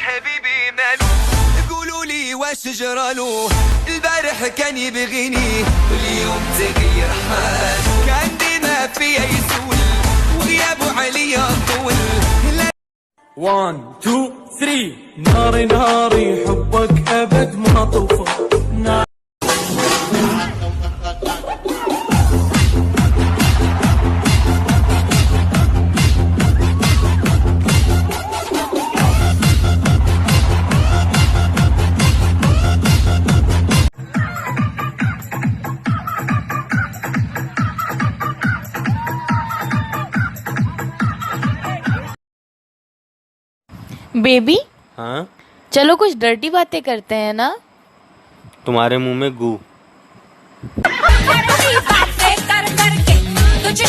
حبيبي مالو قولوا لي واش جرالو البارح كان يبغيني واليوم تغير حاله كان ديما فيا يسول وغيابه عليا طول 1 2 3 ناري ناري حبك أبد ما طفى. Baby हाँ, चलो कुछ डर्टी बातें करते हैं ना। तुम्हारे मुंह में गू। बातें कर करके तुझे